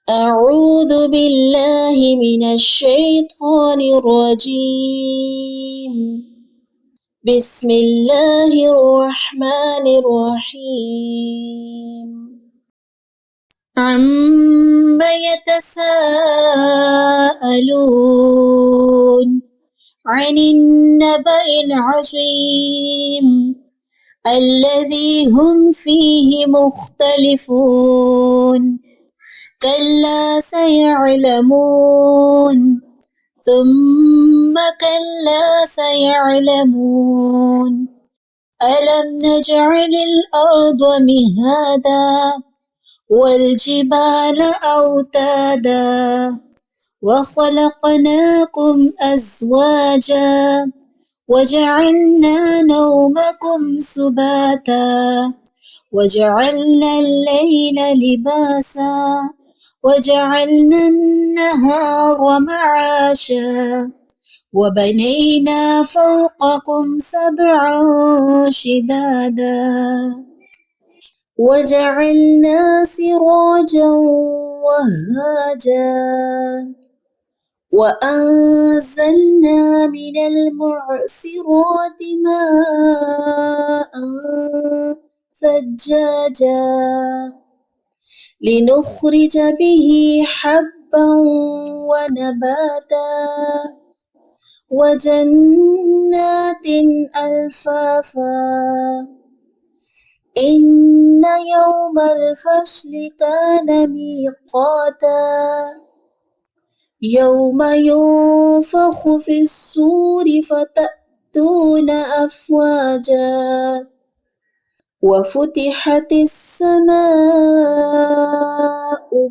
أعوذ بالله من الشيطان الرجيم. بسم الله الرحمن الرحيم. عما يتساءلون عن النبأ العظيم الذي هم فيه مختلفون كلا سيعلمون ثم كلا سيعلمون ألم نجعل الأرض مهادا والجبال أوتادا وخلقناكم أزواجا وجعلنا نومكم سباتا وجعلنا الليل لباسا وجعلنا النهار معاشا وبنينا فوقكم سبعا شدادا وجعلنا سراجا وهاجا وأنزلنا من المعصرات ماء ثجاجا لنخرج به حبا ونباتا وجنات ألفافا إن يوم الفصل كان ميقاتا يوم ينفخ في الصور فتأتون أفواجا وفتحت السماء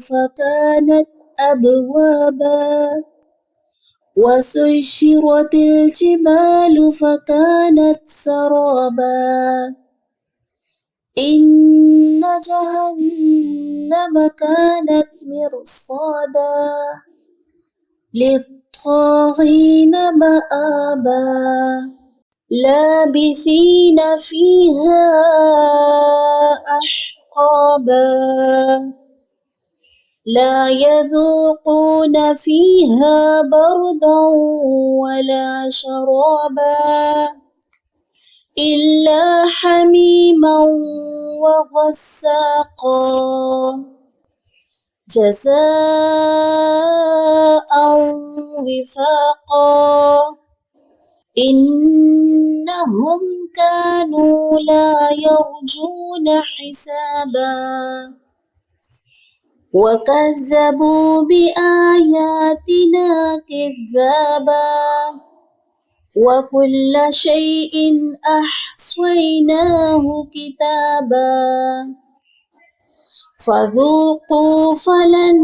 فكانت أبوابا وسيرت الجبال فكانت سرابا إن جهنم كانت مرصادا للطاغين مآبا لابثين فيها أحقابا لا يذوقون فيها بردا ولا شرابا إلا حميما وغساقا جزاء وفاقا إنهم كانوا لا يرجون حسابا وكذبوا بآياتنا كذابا وكل شيء أحصيناه كتابا فذوقوا فلن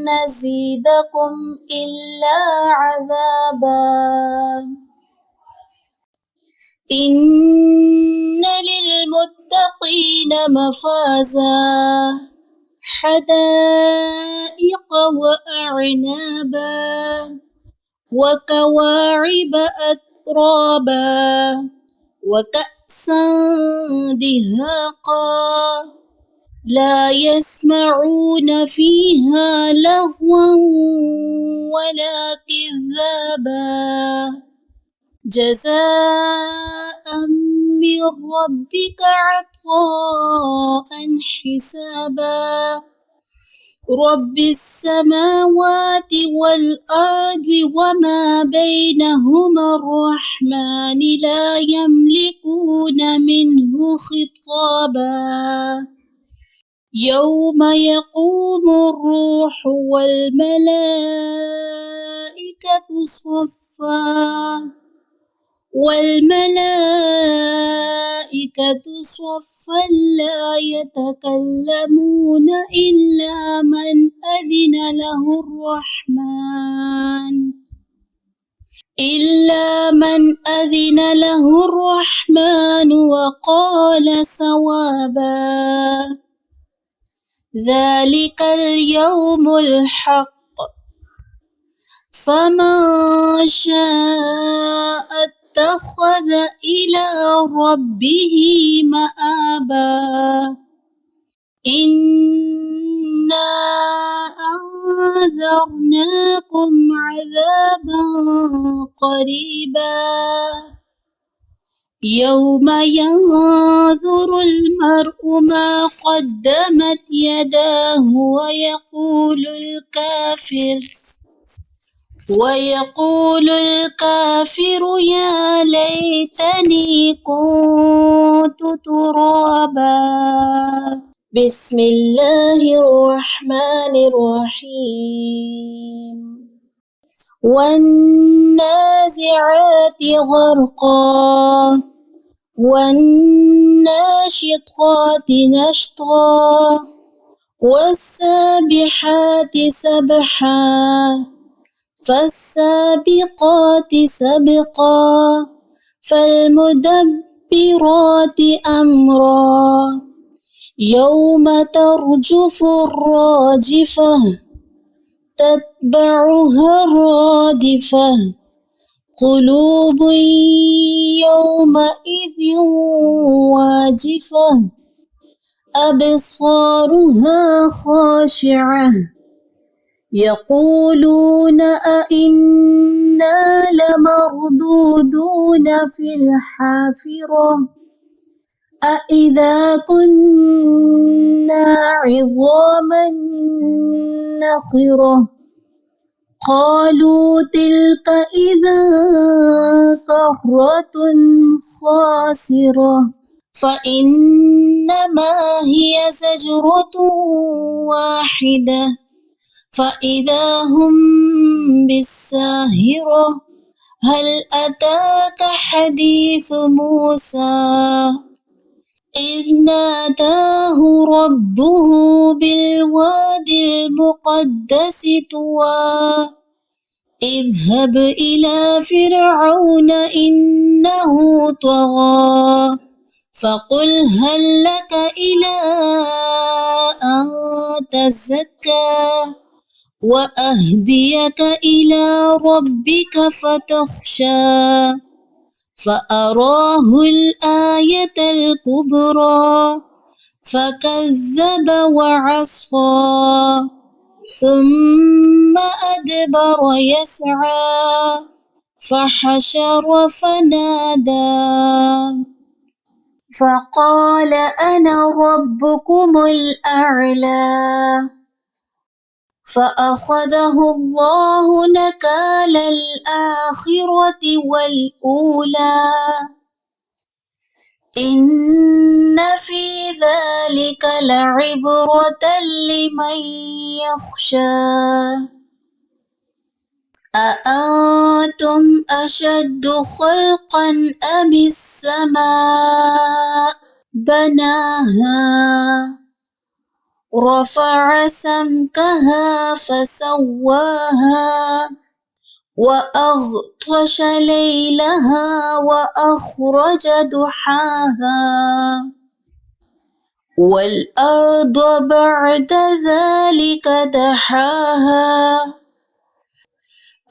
نزيدكم إلا عذابا إن للمتقين مفازا حدائق وأعنابا وكواعب أترابا وكأسا دهاقا لا يسمعون فيها لغوا ولا كذابا جزاء من ربك عطاء حسابا رب السماوات والأرض وما بينهما الرحمن لا يملكون منه خطابا يوم يقوم الروح والملائكة صفا لا يتكلمون إلا من أذن له الرحمن وقال صوابا ذلك اليوم الحق فمن شاء اتخذ إلى ربه مآبا إنا أنذرناكم عذابا قريبا يوم ينظر المرء ما قدمت يداه ويقول الكافر يا ليتني كنت ترابا. بسم الله الرحمن الرحيم. والنازعات غرقا والناشطات نشطا والسابحات سبحا فالسابقات سبقا فالمدبرات أمرا يوم ترجف الراجفة تتبعها الرادفة قلوب يومئذ واجفة أبصارها خاشعة يقولون أئنا لمردودون في الحافرة أئذا كنا عظاما نخرة قالوا تلك إذا كرة خاسرة فإنما هي زجرة واحدة فإذا هم بالساهرة هل أتاك حديث موسى إذ ناداه ربه بالواد المقدس طوى اذهب إلى فرعون إنه طغى فقل هل لك إلى أن تزكى وأهديك إلى ربك فتخشى فأراه الآية الكبرى فكذب وعصى ثم أدبر يسعى فحشر فنادى فقال أنا ربكم الأعلى فأخذه الله نكال الآخرة والأولى إن في ذلك لعبرة لمن يخشى أأنتم أشد خلقا أم السماء بناها رفع سمكها فسواها وأغطش ليلها وأخرج ضحاها والأرض بعد ذلك دحاها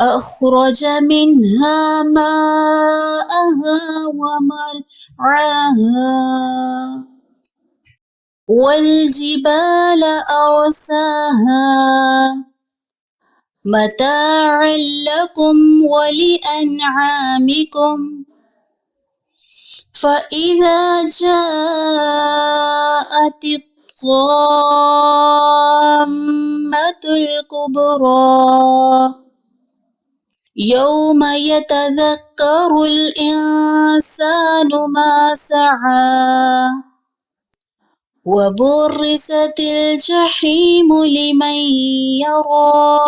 أخرج منها ماءها ومرعاها والجبال أرساها متاعا لكم ولأنعامكم فإذا جاءت الطامة الكبرى يوم يتذكر الإنسان ما سعى وبرزت الجحيم لمن يرى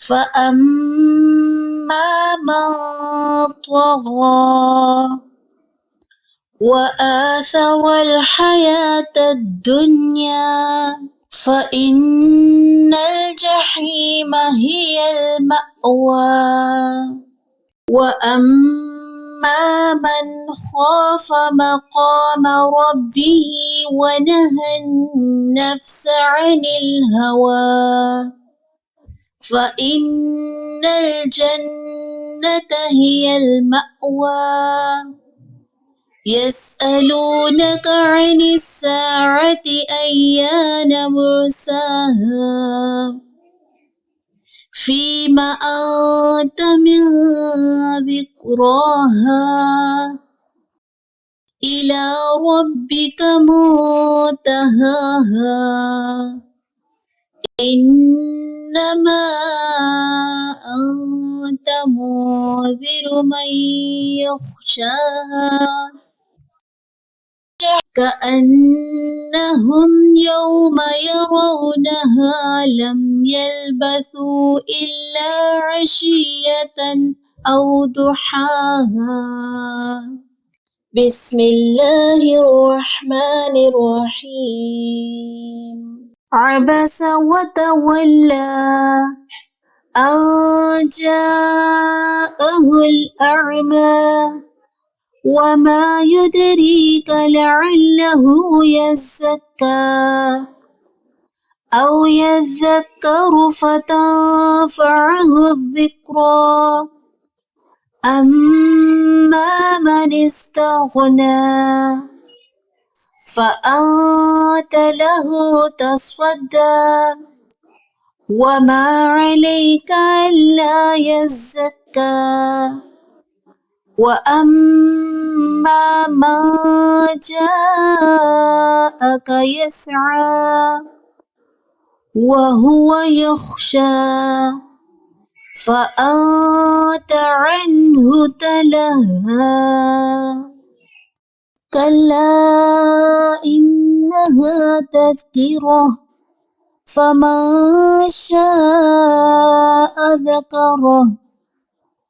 فأما من طغى وآثر الحياة الدنيا فإن الجحيم هي المأوى وأما من خاف مقام ربه ونهى النفس عن الهوى فإن الجنة هي المأوى يسألونك عن الساعة أيان مرساها فيم أنت من ذكراها إلى ربك منتهاها إنما أنت منذر من يخشاها كأنهم يوم يرونها لم يلبثوا إلا عشية أو ضحاها. بسم الله الرحمن الرحيم. عبس وتولى أن جاءه الأعمى وما يدريك لعله يزكى أو يذكر فتنفعه الذكرى أما من استغنى فأنت له تصدى وما عليك ألا يزكى وأما من جاءك يسعى وهو يخشى فأنت عنه تلهى كلا إنها تذكرة فمن شاء ذكره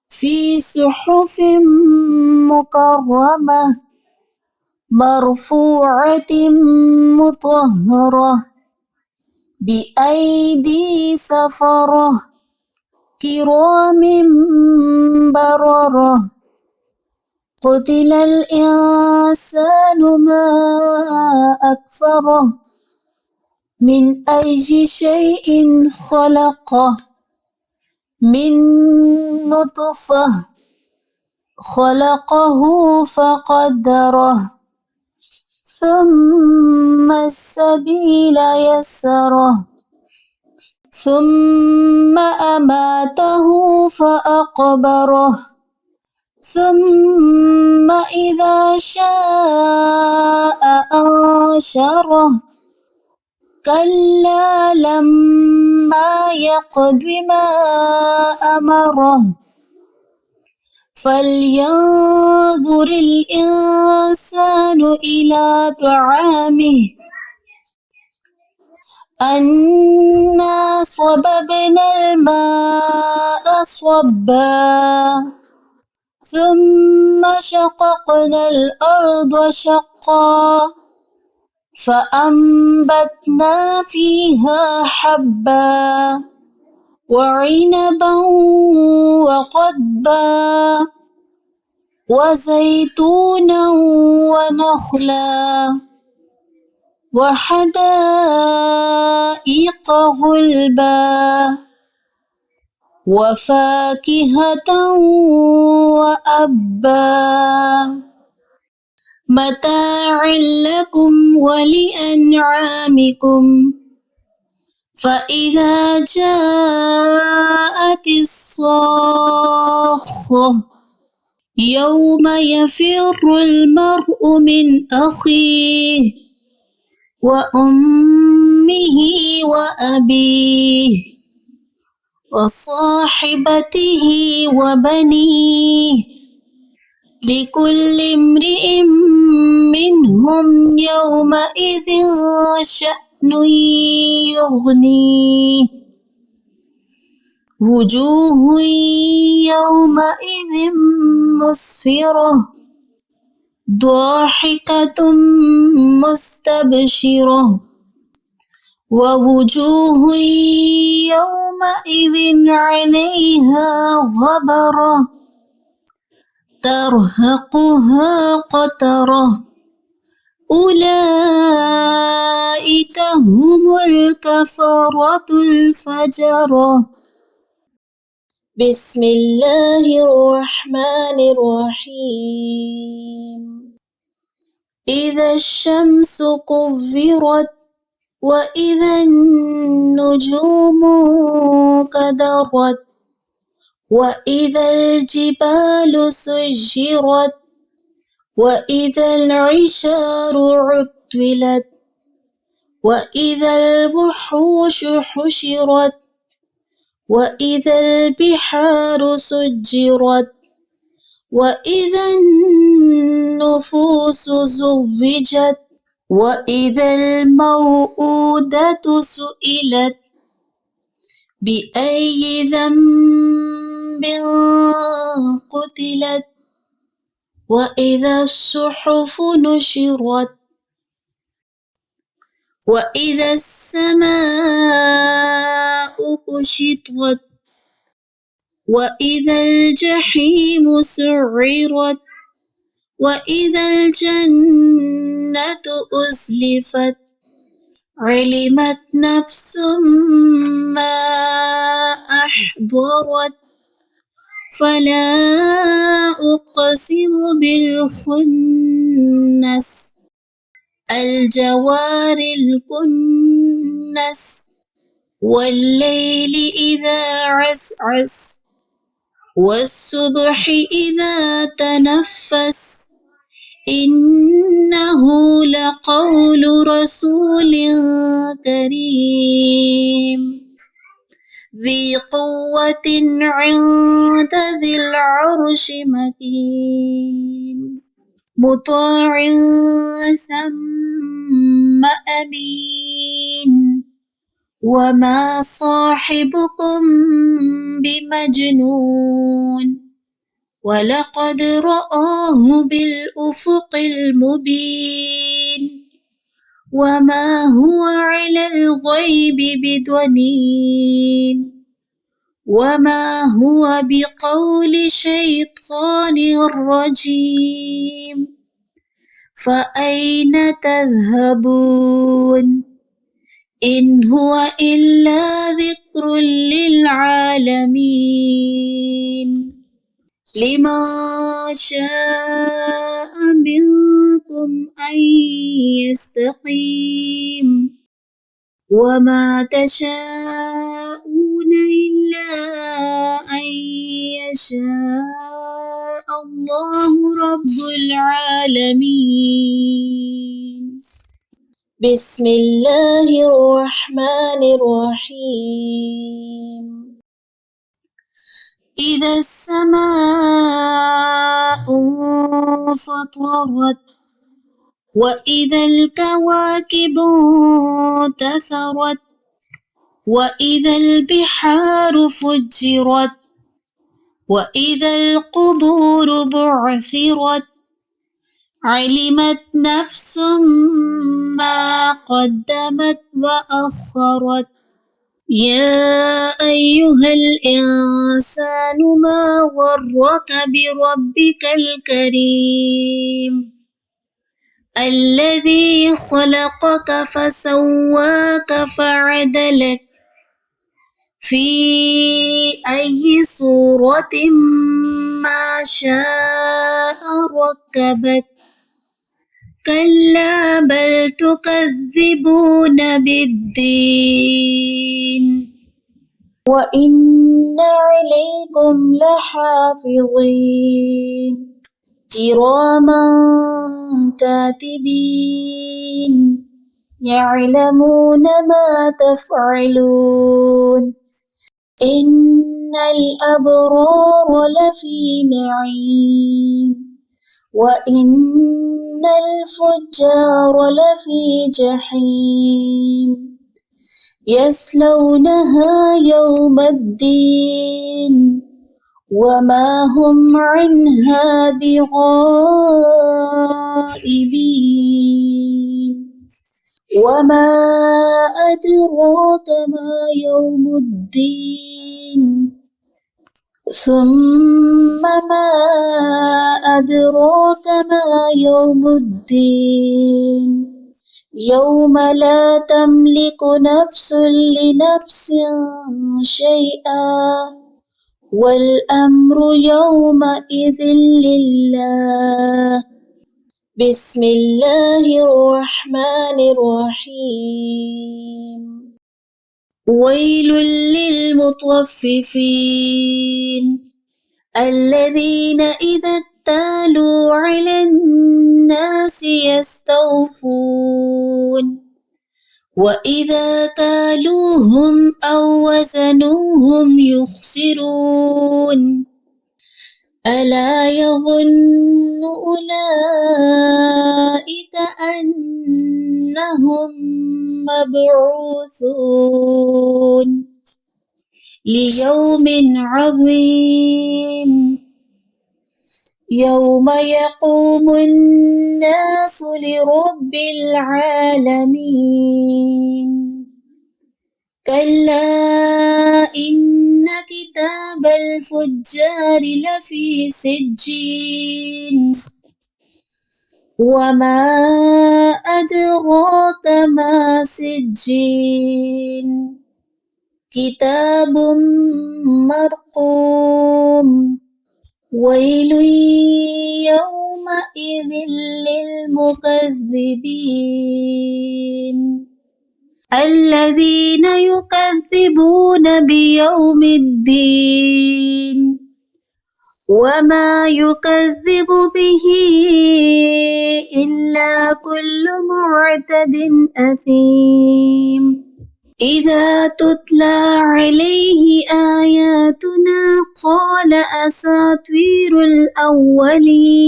في صحف مكرمة مرفوعة مطهرة بأيدي سفرة كرام بررة قتل الإنسان ما أكفره من أي شيء خلقه من نطفة خلقه فقدره ثم السبيل يسره ثم أماته فأقبره ثم إذا شاء أنشره كلا لما يقض ما أمره فلينظر الإنسان إلى طعامه أنا صببنا الماء صبا ثم شققنا الأرض شقا فأنبتنا فيها حبا وعنبا وقضبا وزيتونا ونخلا وحدائق غلبا وفاكهة وأبا متاعا لكم ولأنعامكم فإذا جاءت الصاخة يوم يفر المرء من أخيه وأمه وأبيه وصاحبته وبنيه لكل امرئ منهم يومئذ شأن يغنيه وجوه يومئذ مسفرة ضاحكة مستبشرة ووجوه يومئذ عليها غبرة ترهقها قترة أولئك هم الكفرة الفجرة. بسم الله الرحمن الرحيم. إذا الشمس كورت وإذا النجوم كدرت وإذا الجبال سجرت وإذا العشار عطلت وإذا الوحوش حشرت وإذا البحار سجرت وإذا النفوس زوجت وإذا الموءودة سئلت بأي ذنب قتلت وإذا الصحف نشرت وإذا السماء كشطت وإذا الجحيم سعرت وإذا الجنة أزلفت علمت نفس ما أحضرت فلا أقسم بالخنس الجوار الكنس والليل إذا عسعس والصبح إذا تنفس إنه لقول رسول كريم ذي قوة عند ذي العرش مكين مطاع ثم أمين وما صاحبكم بمجنون ولقد رآه بالأفق المبين وما هو على الغيب بضنين وما هو بقول شيطان رجيم فأين تذهبون إن هو إلا ذكر للعالمين لمن شاء منكم أن يستقيم وما تشاءون إلا أن يشاء الله رب العالمين بسم الله الرحمن الرحيم إذا السماء انفطرت وإذا الكواكب انتثرت وإذا البحار فجرت وإذا القبور بعثرت علمت نفس ما قدمت وأخرت يا أيها الإنسان ما غرك بربك الكريم الذي خلقك فسواك فعدلك في أي صورة ما شاء ركبك كلا بل تكذبون بالدين وإن عليكم لحافظين كراما كاتبين يعلمون ما تفعلون إن الأبرار لفي نعيم وإن الفجار لفي جحيم يصلونها يوم الدين وما هم عنها بغائبين وما أدراك ما يوم الدين ثم ما أدراك ما يوم الدين يوم لا تملك نفس لنفس شيئا والأمر يومئذ لله بسم الله الرحمن الرحيم ويل للمطففين الذين إذا اكتالوا على الناس يستوفون وإذا كالوهم أو وزنوهم يخسرون ألا يظن أولئك أنهم مبعوثون ليوم عظيم يوم يقوم الناس لرب العالمين كلا إن كتاب الفجار لفي سجين وما أدراك ما سجين كتاب مرقوم ويل يومئذ للمكذبين الذين يكذبون بيوم الدين وما يكذب به إلا كل معتد أثيم إذا تتلى عليه آياتنا قال أساطير الأولين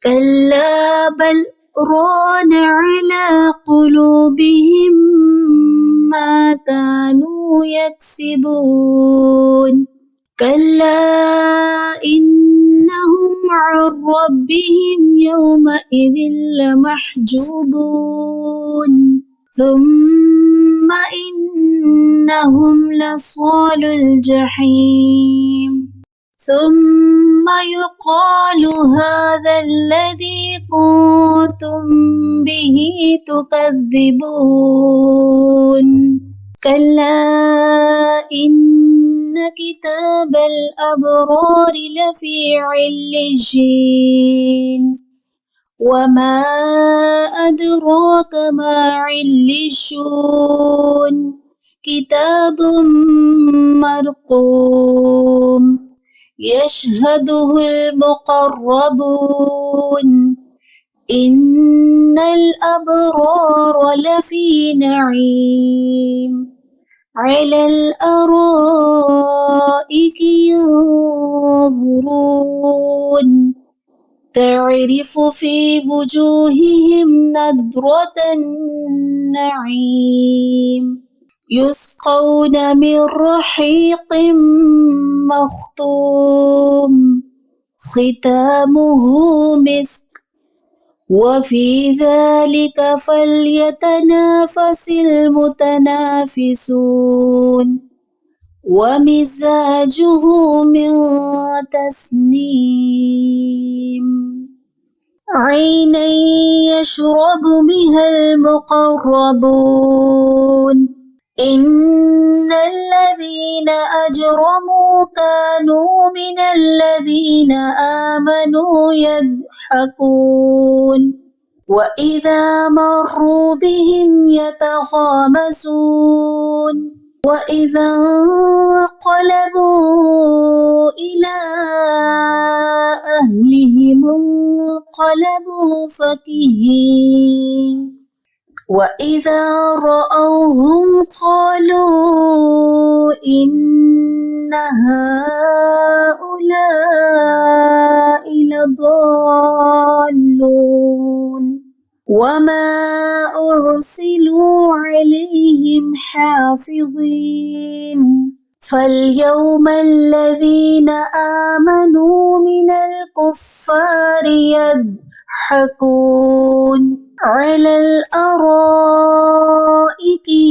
كلا بل ران على قلوبهم ما كانوا يكسبون كلا إنهم عن ربهم يومئذ لمحجوبون ثم إنهم لصال الجحيم ثم يقال هذا الذي كنتم به تكذبون كلا إن كتاب الأبرار لفي عليين وما أدراك ما عليون كتاب مرقوم يشهده المقربون إن الأبرار لفي نعيم على الأرائك ينظرون تعرف في وجوههم نضرة النعيم يسقون من رحيق مختوم ختامه مسك وفي ذلك فليتنافس المتنافسون ومزاجه من تسنيم عينا يشرب بها المقربون إن الذين أجرموا كانوا من الذين آمنوا يضحكون وإذا مروا بهم يتغامزون وإذا انقلبوا إلى أهلهم انقلبوا فكهين وإذا رأوهم قالوا إن هؤلاء لضالون وما أرسلوا عليهم حافظين فاليوم الذين آمنوا من الكفار يضحكون على الأرائك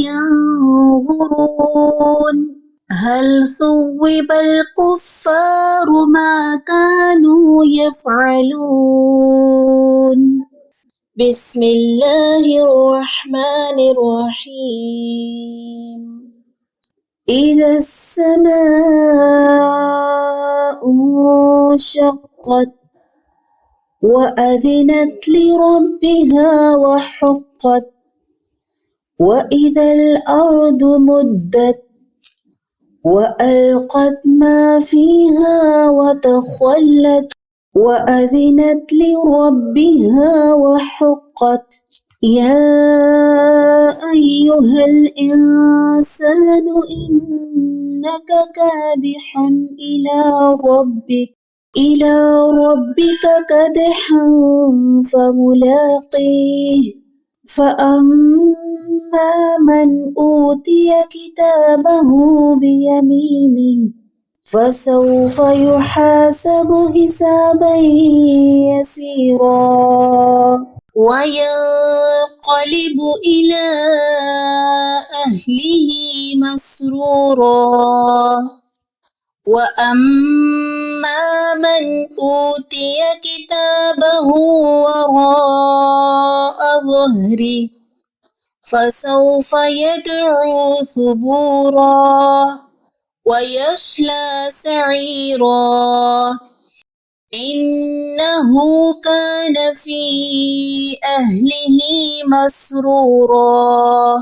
ينظرون هل ثوب الكفار ما كانوا يفعلون بسم الله الرحمن الرحيم إذا السماء انشقت وأذنت لربها وحقت وإذا الأرض مدت وألقت ما فيها وتخلت وأذنت لربها وحقت يا أيها الإنسان إنك كادح إلى ربك كدحا فملاقيه فأما من أوتي كتابه بيمينه فسوف يحاسب حسابا يسيرا وينقلب إلى أهله مسرورا وأما من أوتي كتابه وراء ظهره فسوف يدعو ثبورا ويصلى سعيرا إنه كان في أهله مسرورا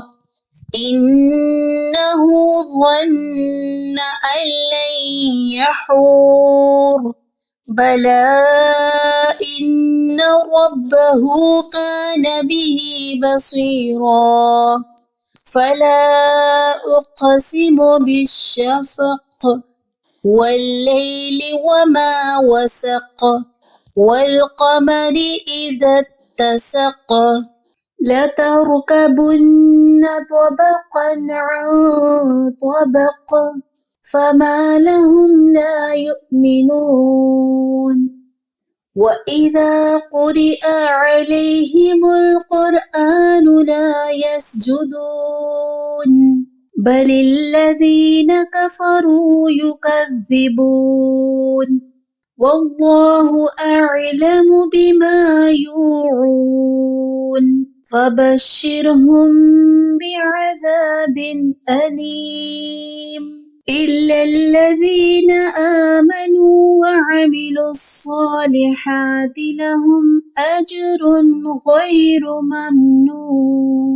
إنه ظن أن لن يحور بلى إن ربه كان به بصيرا فلا أقسم بالشفق والليل وما وسق والقمر إذا اتسق لتركبن طبقا عن طبق فما لهم لا يؤمنون وإذا قرئ عليهم القرآن لا يسجدون بل الذين كفروا يكذبون والله أعلم بما يوعون فبشرهم بعذاب أليم إلا الذين آمنوا وعملوا الصالحات لهم أجر غير ممنون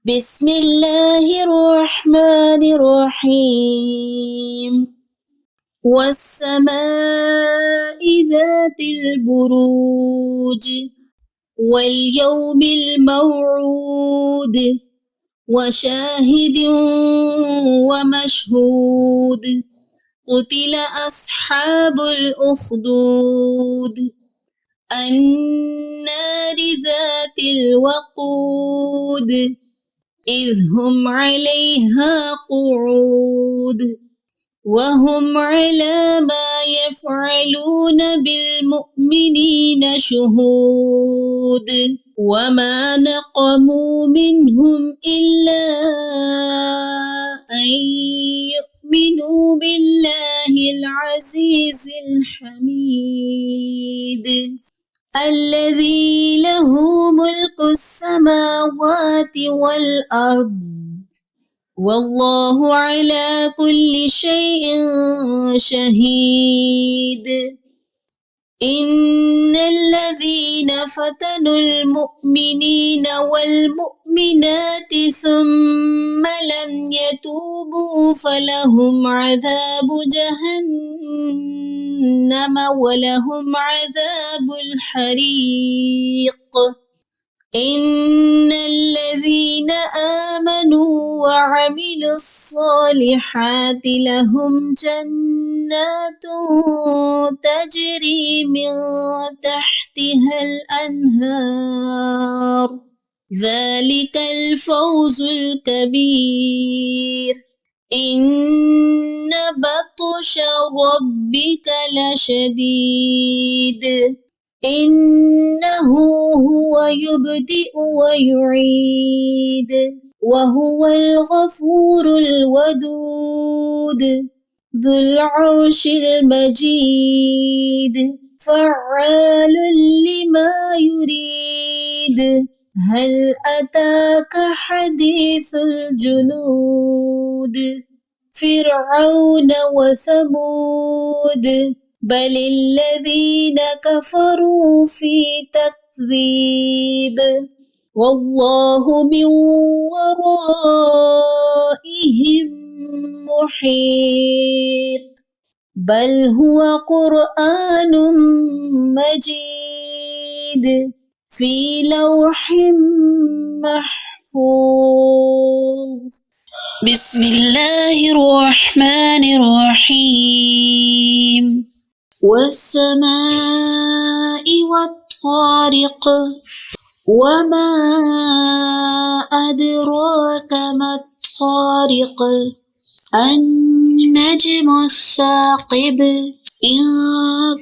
بسم الله الرحمن الرحيم والسماء ذات البروج واليوم الموعود وشاهد ومشهود قتل أصحاب الأخدود النار ذات الوقود إذ هم عليها قعود وهم على ما يفعلون بالمؤمنين شهود وما نقموا منهم إلا أن يؤمنوا بالله العزيز الحميد الذي له ملك السماوات والأرض والله على كل شيء شهيد إن الذين فتنوا المؤمنين والمؤمنات ثم لم يتوبوا فلهم عذاب جهنم ولهم عذاب الحريق إن الذين آمنوا وعملوا الصالحات لهم جنات تجري من تحتها الأنهار ذلك الفوز الكبير إن بطش ربك لشديد إنه هو يبدئ ويعيد وهو الغفور الودود ذو العرش المجيد فعال لما يريد هل أتاك حديث الجنود فرعون وثمود بل الذين كفروا في تكذيب والله من ورائهم محيط بل هو قرآن مجيد في لوح محفوظ. بسم الله الرحمن الرحيم. والسماء والطارق وما أدراك ما الطارق النجم الثاقب إن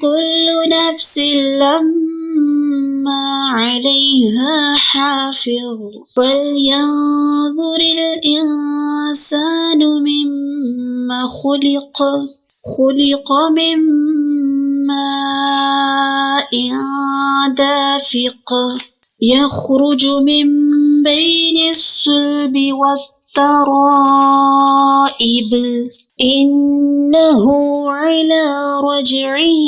كل نفس لما عليها حافظ فلينظر الإنسان مما خلق من ماء دافق يخرج من بين الصلب والترائب إنه على رجعه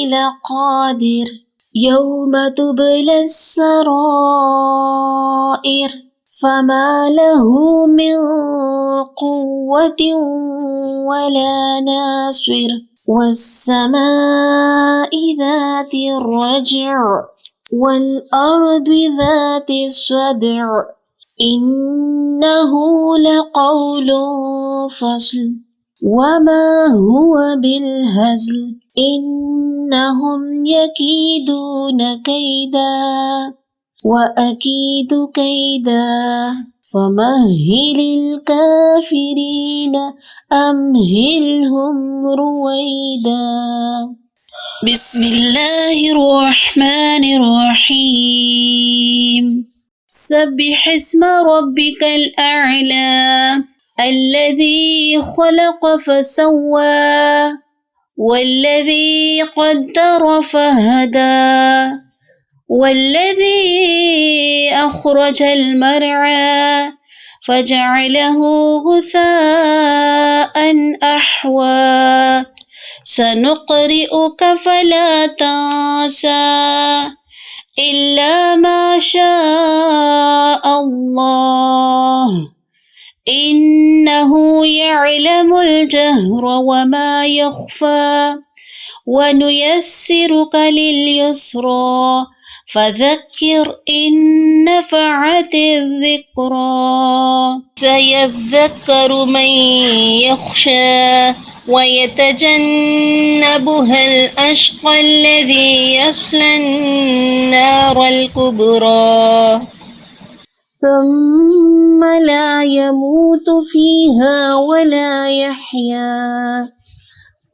لقادر يوم تبلى السرائر فما له من قوة ولا ناصر والسماء ذات الرجع والأرض ذات الصدع إنه لقول فصل وما هو بالهزل إنهم يكيدون كيدا وأكيد كيدا فمهل الكافرين أمهلهم رويدا. بسم الله الرحمن الرحيم. سبح اسم ربك الأعلى الذي خلق فسوى والذي قدر فهدى والذي أخرج المرعى فجعله غثاء أحوى سنقرئك فلا تنسى إلا ما شاء الله إنه يعلم الجهر وما يخفى ونيسرك لليسرى فذكر إن نفعت الذكرى سيذكر من يخشى ويتجنبها الأشقى الذي يصلى النار الكبرى ثم لا يموت فيها ولا يحيا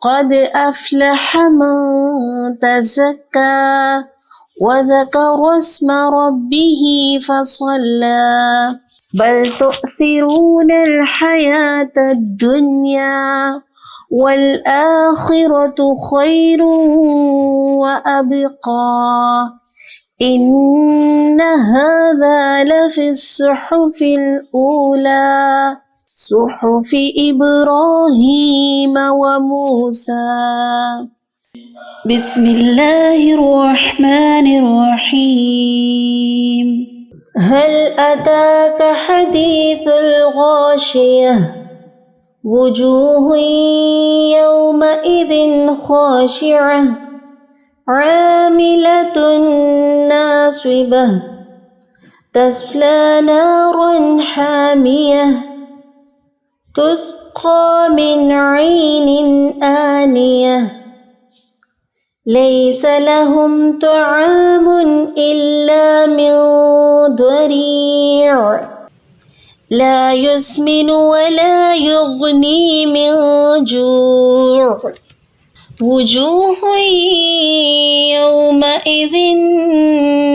قد أفلح من تزكى وذكر اسم ربه فصلى بل تؤثرون الحياة الدنيا والآخرة خير وأبقى إن هذا لفي الصحف الأولى صحف إبراهيم وموسى. بسم الله الرحمن الرحيم. هل أتاك حديث الغاشية وجوه يومئذ خاشعة عاملة ناصبة تصلى نارا حامية تسقى من عين آنية ليس لهم طعام إلا من ضريع لا يسمن ولا يغني من جوع وجوه يومئذ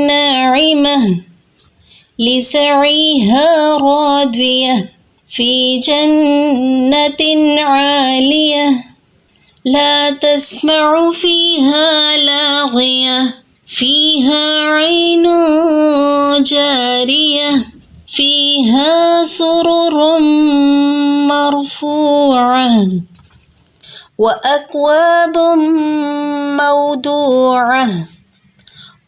ناعمة لسعيها راضية في جنة عالية لا تسمع فيها لاغية فيها عين جارية فيها سرر مرفوعة وأكواب موضوعة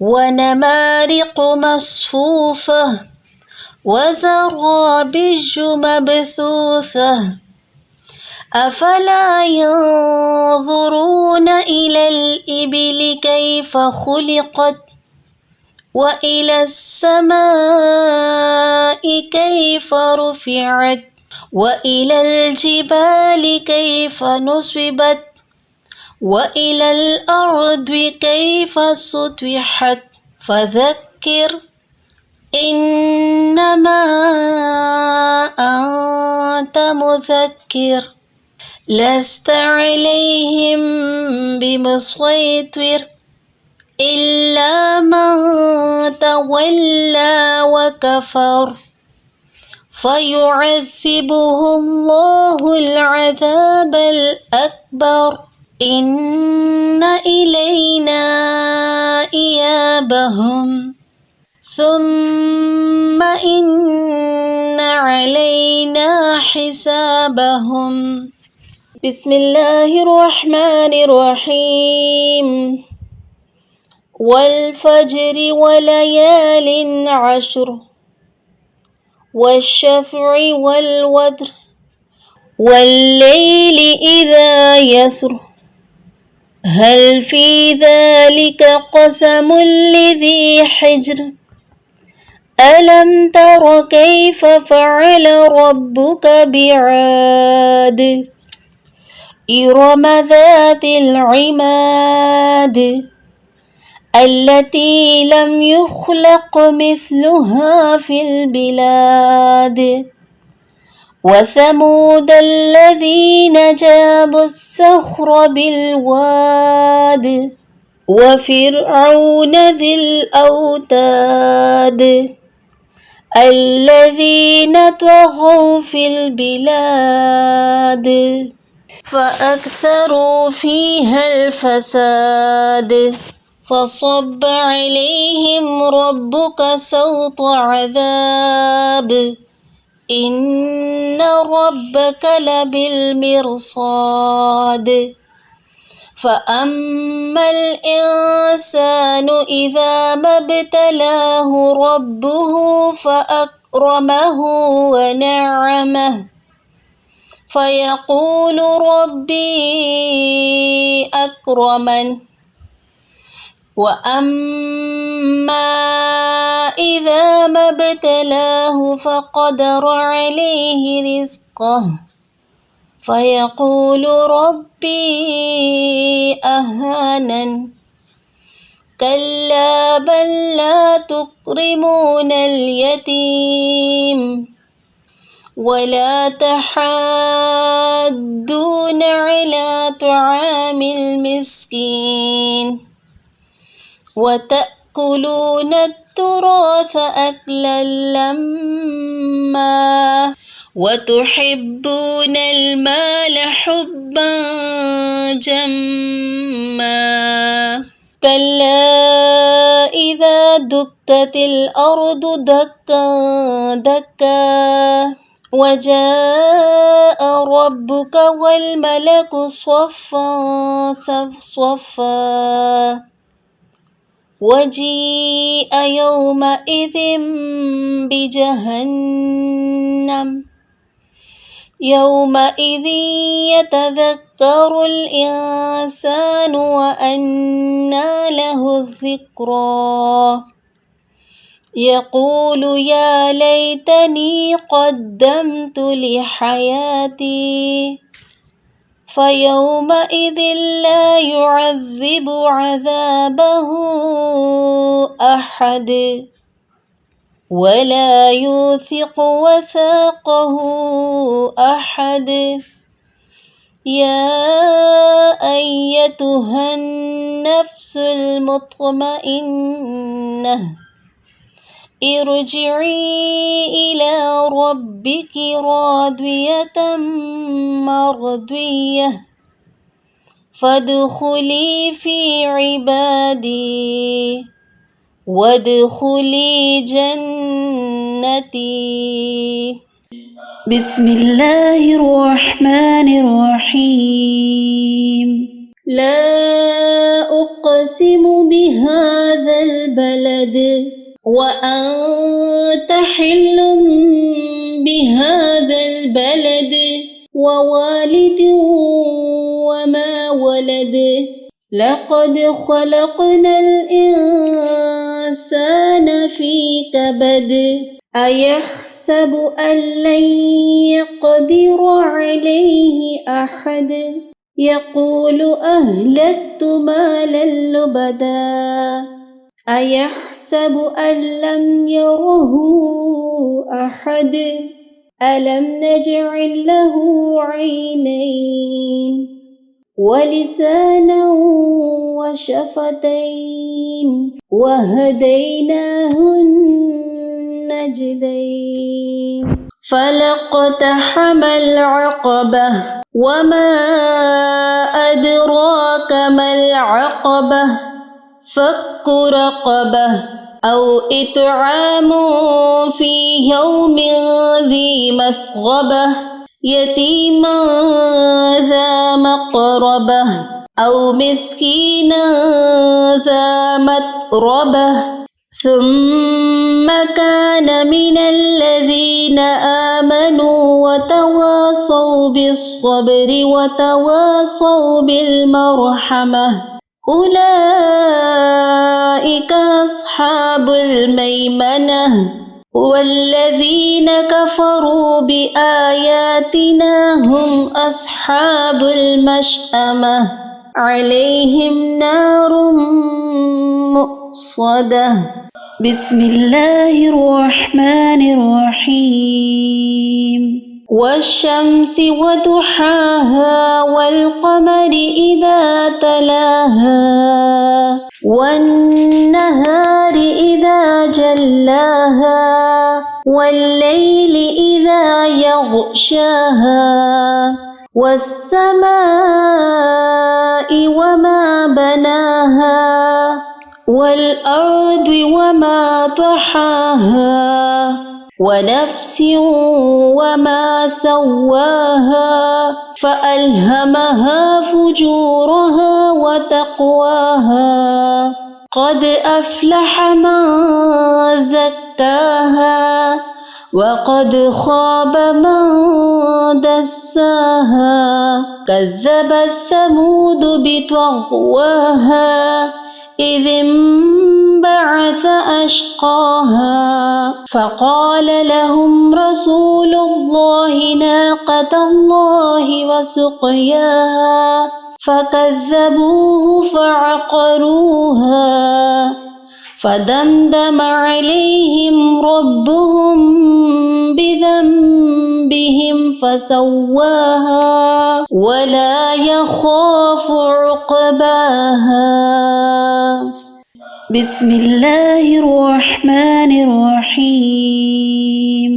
ونمارق مصفوفة وزرابج مبثوثة أفلا ينظرون إلى الإبل كيف خلقت وإلى السماء كيف رفعت وإلى الجبال كيف نصبت وإلى الأرض كيف سطحت فذكر إنما أنت مذكر لست عليهم بمسيطر إلا من تولى وكفر فيعذبه الله العذاب الأكبر إن إلينا إيابهم ثم إن علينا حسابهم بسم الله الرحمن الرحيم والفجر وليال عشر والشفع والوتر والليل إذا يسر هل في ذلك قسم لذي حجر ألم تر كيف فعل ربك بعاد إرم ذات العماد التي لم يخلق مثلها في البلاد وثمود الذين جابوا الصخر بالواد وفرعون ذي الأوتاد الذين طغوا في البلاد فأكثروا فيها الفساد فصب عليهم ربك سوط عذاب إن ربك لبالمرصاد فأما الإنسان إذا ما ابتلاه ربه فأكرمه ونعمه فيقول ربي أكرمن وأما إذا ما ابتلاه فقدر عليه رزقه فيقول ربي أهانن كلا بل لا تكرمون اليتيم ولا تحاضون على طعام المسكين وتأكلون التراث أكلا لما وتحبون المال حبا جما كلا إذا دكت الأرض دكا دكا وجاء ربك والملك صفا صفا وجيء يومئذ بجهنم يومئذ يتذكر الإنسان وأنى له الذكرى يقول يا ليتني قدمت لحياتي فيومئذ لا يعذب عذابه أحد ولا يوثق وثاقه أحد يا أيتها النفس المطمئنة ارجعي إلى ربك راضية مرضية فادخلي في عبادي وادخلي جنتي بسم الله الرحمن الرحيم لا أقسم بهذا البلد وأنت حل بهذا البلد ووالد وما ولد لقد خلقنا الإنسان في كبد أيحسب أن لن يقدر عليه أحد يقول أهلكت مالا لبدا أيحسب أن لم يره أحد ألم نجعل له عينين ولسانا وشفتين وهديناه النجدين فلاقتحم العقبة وما أدراك ما العقبة فك رقبة أو إطعام في يوم ذي مسغبة يتيما ذا مقربة أو مسكينا ذا متربة ثم كان من الذين آمنوا وتواصوا بالصبر وتواصوا بالمرحمة أولئك أصحاب الميمنة والذين كفروا بآياتنا هم أصحاب المشأمة عليهم نار مؤصدة بسم الله الرحمن الرحيم والشمس وضحاها والقمر إذا تلاها والنهار إذا جلاها والليل إذا يغشاها والسماء وما بناها والأرض وما طحاها ونفس وما سواها فألهمها فجورها وتقواها قد أفلح من زكاها وقد خاب من دساها كذبت ثمود بطغواها إذ انبعث أشقاها فقال لهم رسول الله ناقة الله وسقياها فكذبوه فعقروها فدمدم عليهم ربهم بذنبهم فسواها ولا يخاف عقباها بسم الله الرحمن الرحيم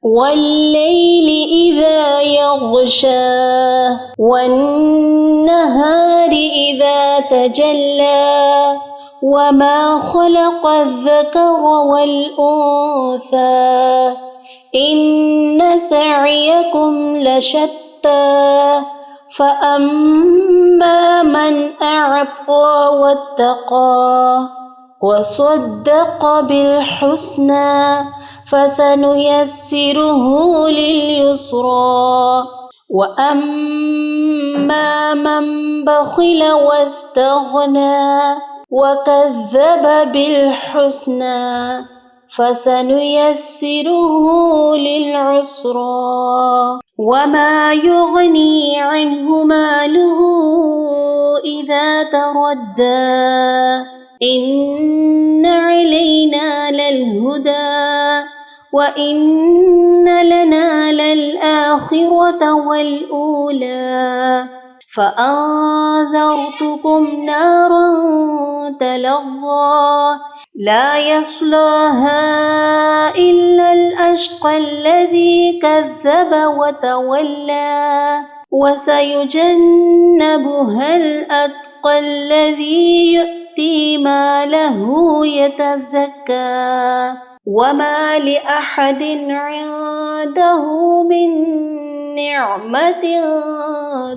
والليل إذا يغشى والنهار إذا تجلى وما خلق الذكر والأنثى إن سعيكم لشتى فأما من أعطى واتقى وصدق بالحسنى فسنيسره لليسرى وأما من بخل واستغنى وكذب بالحسنى فسنيسره للعسرى وما يغني عنه ماله إذا تردى إن علينا للهدى وإن لنا للآخرة والأولى فأنذرتكم نارا تلظى لا يصلاها إلا الأشقى الذي كذب وتولى وسيجنبها الأتقى الذي يؤتي ماله يتزكى وما لأحد عنده من نعمة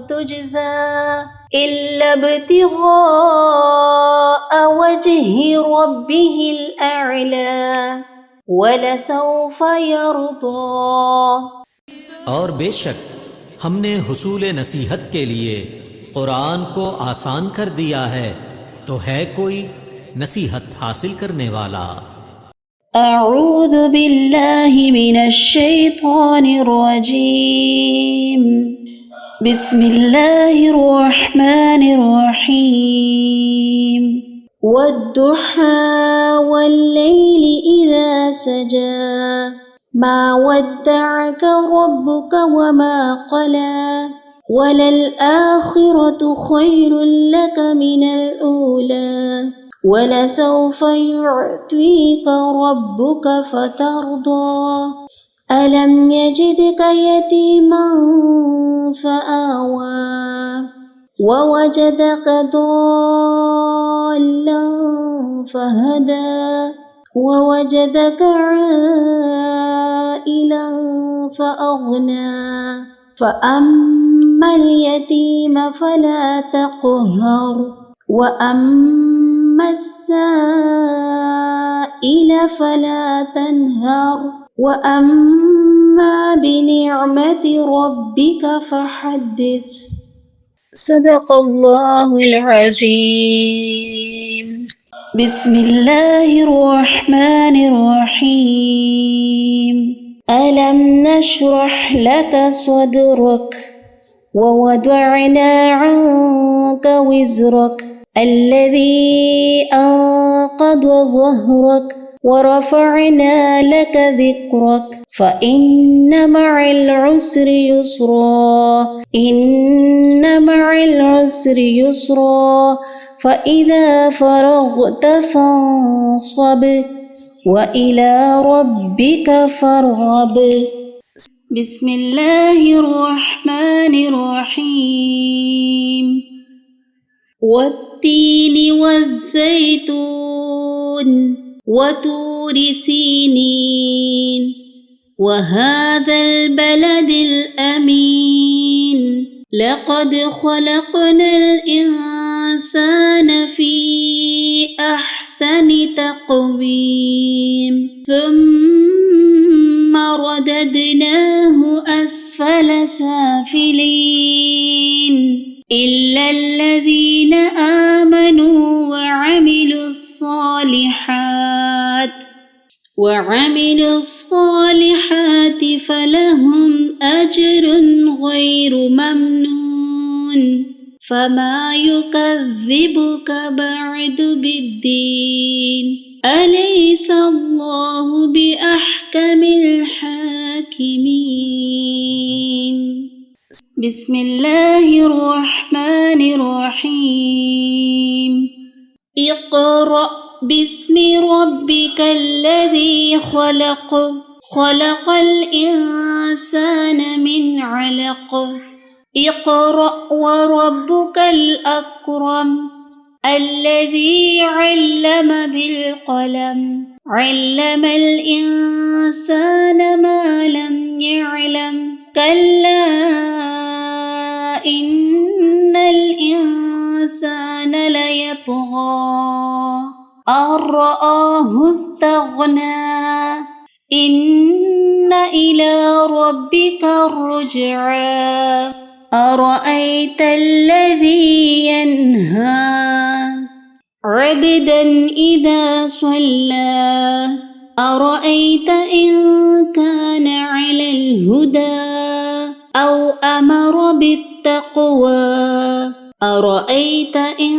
تجزى إلا ابتغاء وجه ربه الأعلى ولسوف يرضى. और बेशक हमने हुसूल नसीहत के लिए कुरान को आसान कर दिया है, तो है कोई नसीहत हासिल करने वाला। أعوذ بالله من الشيطان الرجيم. بسم الله الرحمن الرحيم. والضحى والليل إذا سجى ما ودعك ربك وما قلى وللآخرة خير لك من الأولى ولسوف يعطيك ربك فترضى. ألم يجدك يتيما فآوى ووجدك ضالا فهدى ووجدك عائلا فأغنى فأما اليتيم فلا تقهر وأما السائل فلا تنهر وأما بنعمة ربك فحدث. صدق الله العظيم. بسم الله الرحمن الرحيم. ألم نشرح لك صدرك ووضعنا عنك وزرك الذي أنقض ظهرك ورفعنا لك ذكرك فإن مع العسر يسرا إن مع العسر يسرا فإذا فرغت فانصب وإلى ربك فارغب. بسم الله الرحمن الرحيم. والتين والزيتون وطور سينين وهذا البلد الأمين لقد خلقنا الإنسان في أحسن تقويم ثم رددناه أسفل سافلين إلا الذين آمنوا وعملوا الصالحات فلهم أجر غير ممنون فما يكذبك بعد بالدين أليس الله بأحكم الحاكمين. بسم الله الرحمن الرحيم. اقرأ باسم ربك الذي خلق خلق الإنسان من علق اقرأ وربك الأكرم الذي علم بالقلم علم الإنسان ما لم يعلم كلا إن الإنسان ليطغى أن رآه استغنى إن إلى ربك الرجعى أرأيت الذي ينهى عبدا إذا صلى أرأيت إن كان على الهدى أو أمر بالتقوى أرأيت إن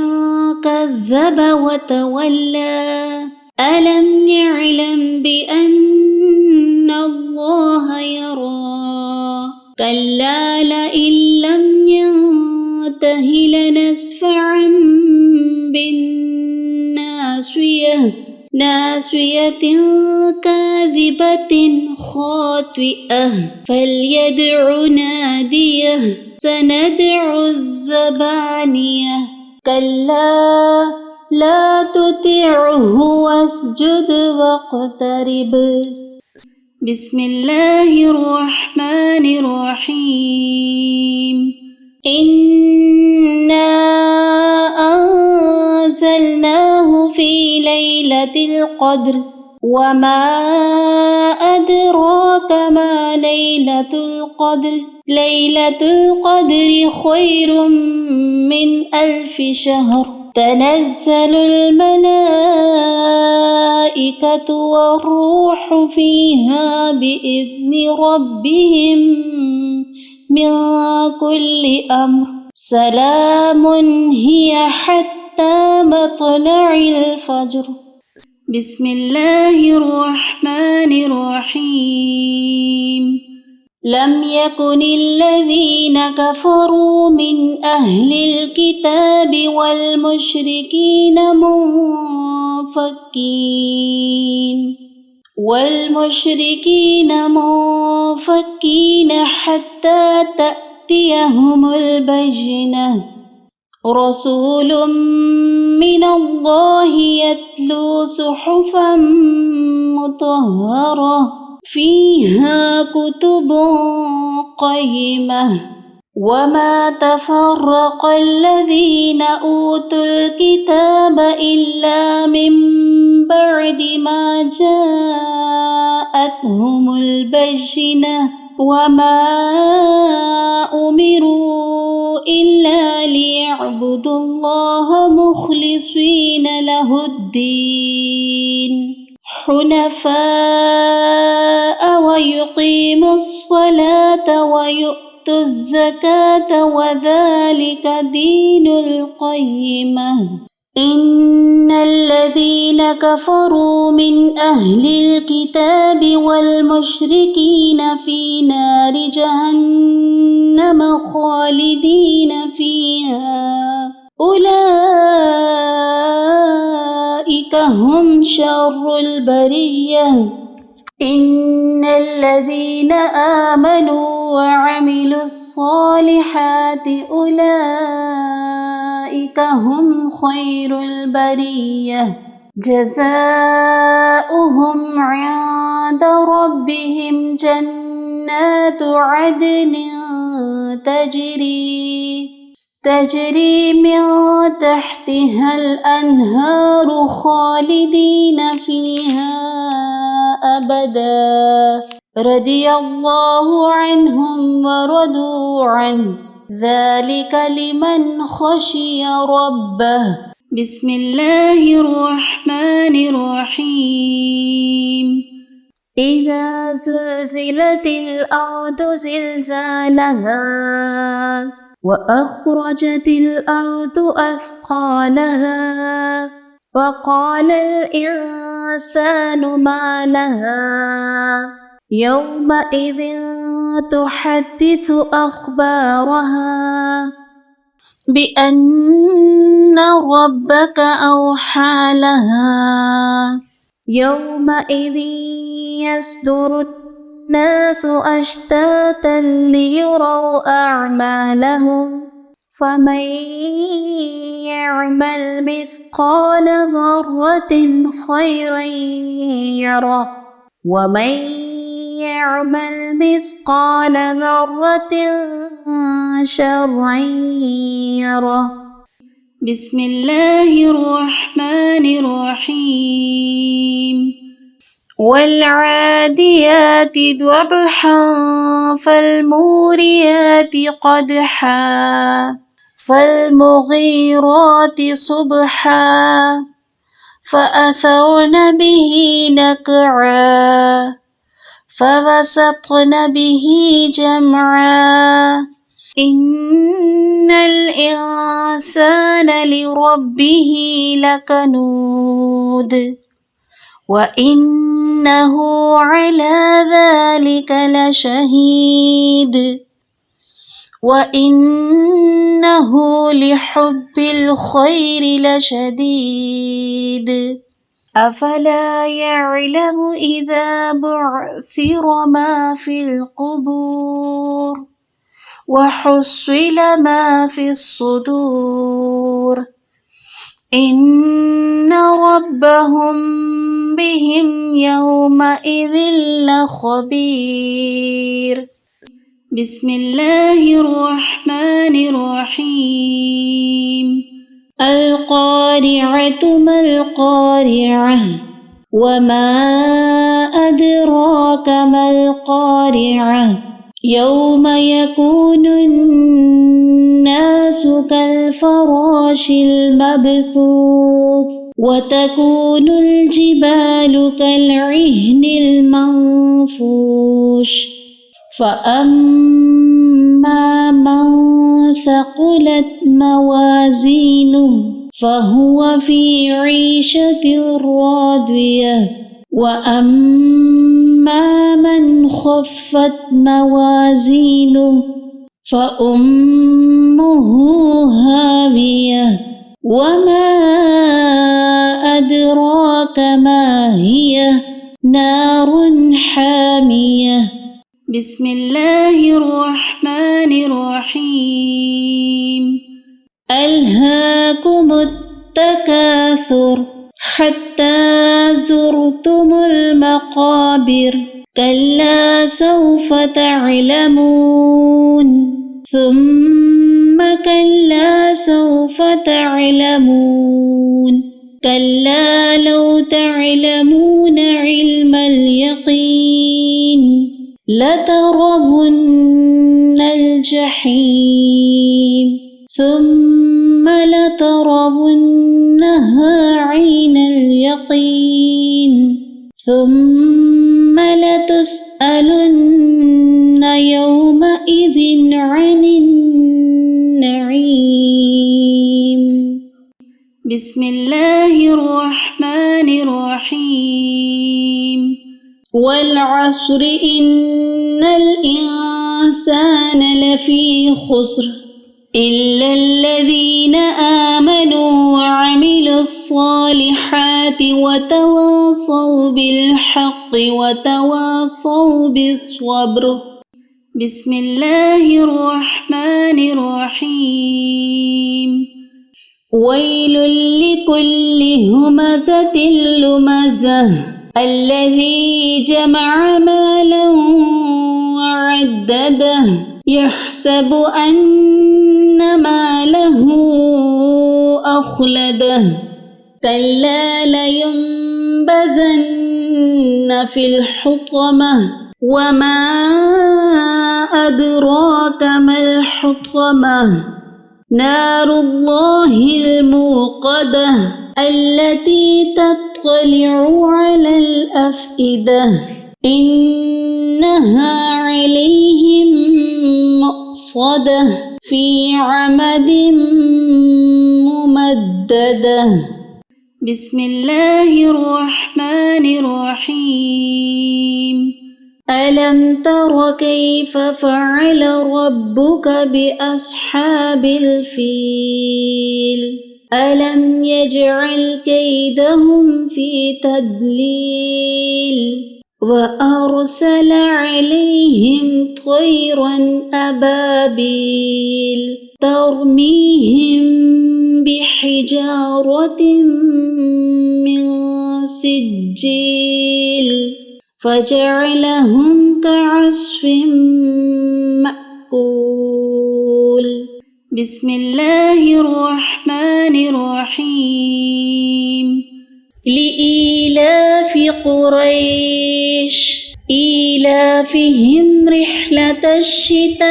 كذب وتولى ألم يعلم بأن الله يرى كلا لئن لم ينته لنسفعا بالناصية ناصية كاذبة خاطئة فليدع ناديه سندع الزبانية كلا لا تطعه واسجد واقترب. بسم الله الرحمن الرحيم. إنا أنزلناه القدر وما أدراك ما ليلة القدر ليلة القدر خير من 1000 شهر تنزل الملائكة والروح فيها بإذن ربهم من كل أمر سلام هي حتى مطلع الفجر. بسم الله الرحمن الرحيم. لم يكن الذين كفروا من أهل الكتاب والمشركين منفكين حتى تأتيهم البينة رسول من الله يتلو صحفا مطهرة فيها كتب قيمة وما تفرق الذين أوتوا الكتاب إلا من بعد ما جاءتهم البينة وما أمروا إلا ليعبدوا الله مخلصين له الدين حنفاء ويقيموا الصلاة ويؤتوا الزكاة وذلك دين القيمة. إن الذين كفروا من أهل الكتاب والمشركين في نار جهنم خالدين فيها أولئك هم شر البرية. إن الذين آمنوا وعملوا الصالحات أولئك هم خير البرية جزاؤهم عند ربهم جنات عدن تجري من تحتها الأنهار خالدين فيها أبدا رضي الله عنهم ورضوا عنه ذلك لمن خشي ربه. بسم الله الرحمن الرحيم. إذا زلزلت الأرض زلزالها وأخرجت الأرض أثقالها وقال الإنسان ما لها يومئذ تحدث أخبارها بأن ربك أوحى لها يومئذ يصدر الناس أشتاتا ليروا أعمالهم فمن يعمل مثقال ذرة خيرا يره ومن يعمل مثقال ذرة شرا يره. بسم الله الرحمن الرحيم. والعاديات ضبحا فالموريات قدحا فالمغيرات صبحا فأثرن به نقعا فوسطن به جمعا إن الإنسان لربه لكنود وإنه على ذلك لشهيد وإنه لحب الخير لشديد أفلا يعلم إذا بعثر ما في القبور وحصل ما في الصدور إن ربهم بهم يومئذ لخبير. بسم الله الرحمن الرحيم. القارعة ما القارعة وما أدراك ما القارعة يوم يكون الناس كالفراش المبثوث وتكون الجبال كالعهن المنفوش فأما من ثقلت موازينه فهو في عيشة راضية وأما من خفت موازينه فأمه هاوية وما أدراك ما هي نار حامية بسم الله الرحمن الرحيم ألهاكم التكاثر حتى زرتم المقابر كلا سوف تعلمون ثم كلا سوف تعلمون كلا لو تعلمون علم اليقين لترون الجحيم ثم لترونها عين اليقين ثم لتسألن يومئذ عن النعيم بسم الله الرحمن الرحيم والعصر إن الإنسان لفي خسر إلا الذين آمنوا وعملوا الصالحات وتواصوا بالحق وتواصوا بالصبر بسم الله الرحمن الرحيم ويل لكل همزة لمزة الذي جمع مالا وعدده يحسب أن ماله أخلده كلا لينبذن في الحطمة وما أدراك ما الحطمة نار الله الموقدة التي تطلع على الأفئدة إنها عليهم مؤصدة في عمد ممددة بسم الله الرحمن الرحيم ألم تر كيف فعل ربك بأصحاب الفيل ألم يجعل كيدهم في تضليل وأرسل عليهم طيرا أبابيل ترميهم بحجارة من سجيل فجعلهم كعصف مأكول بسم الله الرحمن الرحيم لإيلاف قريش إيلافهم رحلة الشتاء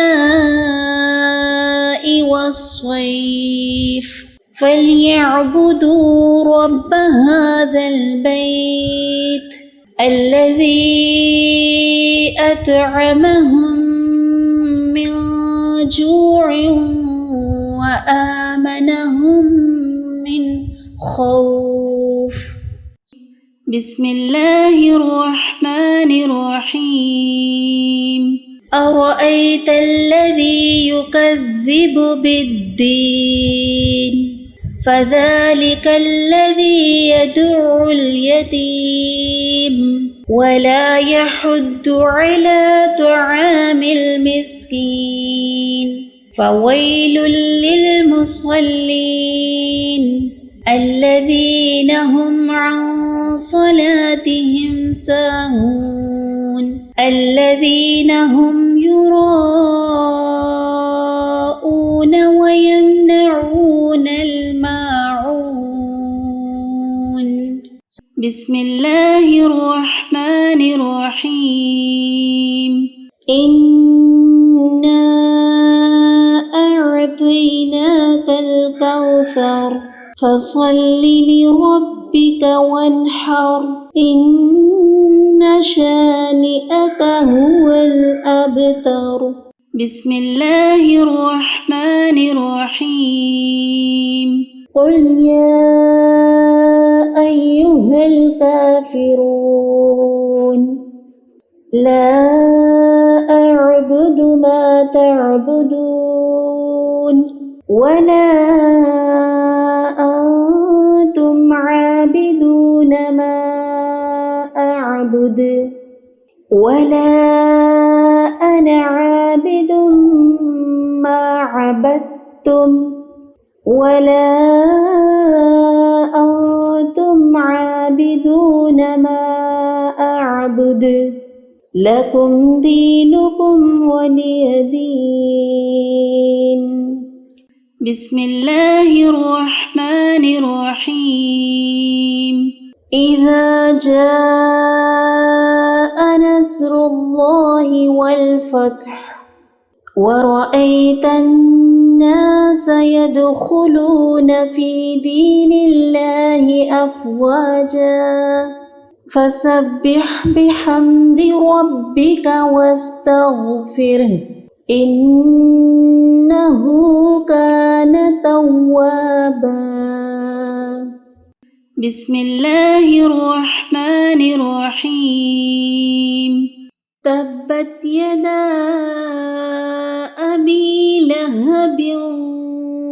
والصيف فليعبدوا رب هذا البيت الذي أطعمهم من جوع وآمنهم من خوف بسم الله الرحمن الرحيم أرأيت الذي يكذب بالدين فذلك الذي يدع اليتيم ولا يحض على طعام المسكين فويل للمصلين الذين هم عن صلاتهم ساهون الذين هم يراءون ويمنعون الماعون بسم الله الرحمن الرحيم إنا أعطيناك الكوثر فصل لربك وانحر إن شانئك هو الأبتر بسم الله الرحمن الرحيم قل يا أيها الكافرون لا أعبد ما تعبدون ولا أنتم عابدون ما أعبد ولا أنا عابد ما عبدتم ولا أنتم عابدون ما أعبد لكم دينكم ولي دين بسم الله الرحمن الرحيم إذا جاء نصر الله والفتح ورأيت الناس يدخلون في دين الله أفواجا فسبح بحمد ربك واستغفره إنه كان توابا بسم الله الرحمن الرحيم تبت يدا أبي لهب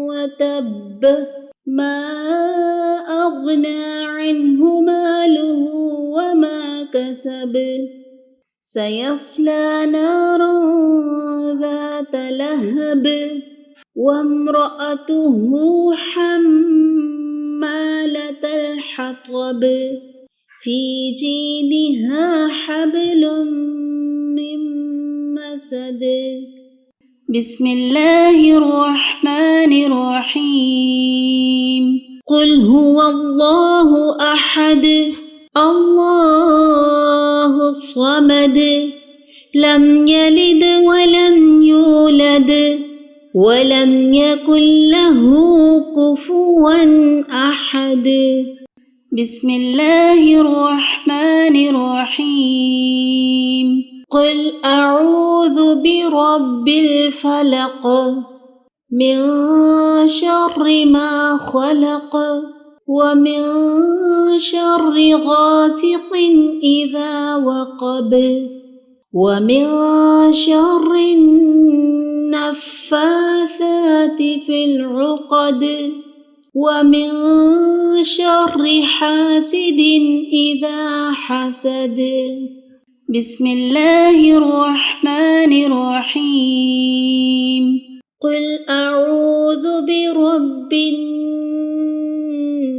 وتب ما أغنى عنه ماله وما كسب سيصلى نارا ذات لهب وامرأته حمالة الحطب في جيدها حبل من مسد بسم الله الرحمن الرحيم قل هو الله أحد الله الصمد لم يلد ولم يولد ولم يكن له كفوا أحد بسم الله الرحمن الرحيم قل أعوذ برب الفلق من شر ما خلق ومن شر غاسق إذا وقب ومن شر النفاثات في العقد ومن شر حاسد إذا حسد بسم الله الرحمن الرحيم قل أعوذ برب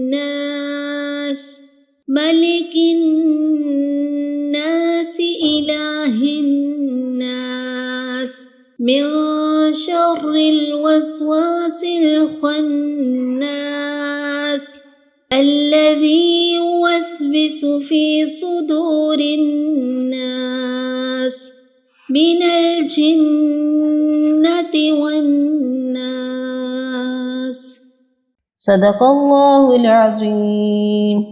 الناس ملك الناس إله الناس من شر الوسواس الخناس الذي يوسوس في صدور الناس من الجنة والناس صدق الله العظيم.